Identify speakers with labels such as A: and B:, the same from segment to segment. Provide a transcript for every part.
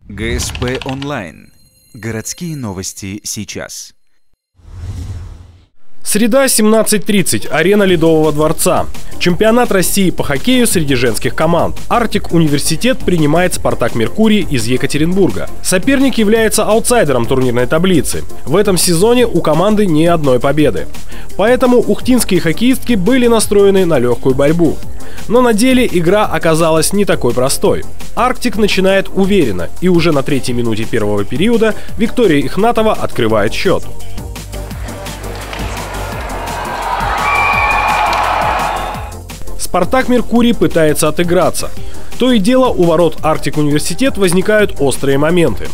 A: ГСП онлайн. Городские новости сейчас.
B: Среда, 17:30. Арена Ледового дворца. Чемпионат России по хоккею среди женских команд. Арктик Университет принимает Спартак Меркурий из Екатеринбурга. Соперник является аутсайдером турнирной таблицы. В этом сезоне у команды ни одной победы. Поэтому ухтинские хоккеистки были настроены на легкую борьбу. Но на деле игра оказалась не такой простой. Арктик начинает уверенно, и уже на 3-й минуте первого периода Виктория Ихнатова открывает счет. Спартак Меркурий пытается отыграться. То и дело у ворот Арктик Университет возникают острые моменты.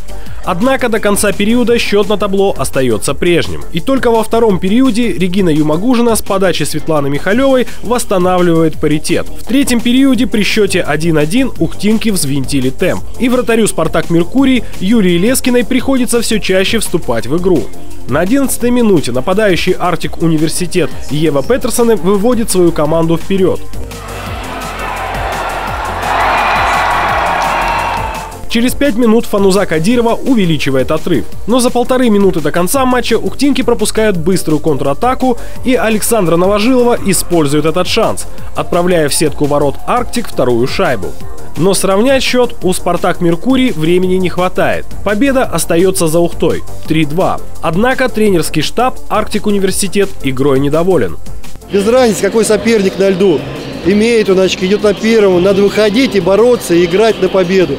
B: Однако до конца периода счет на табло остается прежним. И только во втором периоде Регина Юмагужина с подачи Светланы Михалевой восстанавливает паритет. В третьем периоде при счете 1-1 ухтинки взвинтили темп. И вратарю Спартак Меркурий Юлии Лескиной приходится все чаще вступать в игру. На 11-й минуте нападающий Арктик Университет Ева Петерсон выводит свою команду вперед. Через 5 минут Фануза Кадирова увеличивает отрыв. Но за 1,5 минуты до конца матча ухтинки пропускают быструю контратаку, и Александра Новожилова использует этот шанс, отправляя в сетку ворот Арктик вторую шайбу. Но сравнять счет у Спартак Меркурий времени не хватает. Победа остается за Ухтой – 3-2. Однако тренерский штаб Арктик Университет игрой недоволен.
C: Без разницы, какой соперник на льду. Имеет он очки, идет на первом. Надо выходить и бороться, и играть на победу.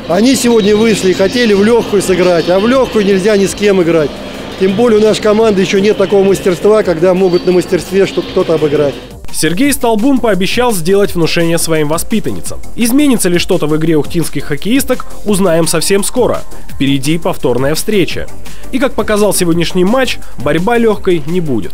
C: Они сегодня вышли и хотели в легкую сыграть, а в легкую нельзя ни с кем играть. Тем более у нашей команды еще нет такого мастерства, когда могут на мастерстве что-то обыграть.
B: Сергей Столбун пообещал сделать внушение своим воспитанницам. Изменится ли что-то в игре ухтинских хоккеисток, узнаем совсем скоро. Впереди повторная встреча. И как показал сегодняшний матч, борьба легкой не будет.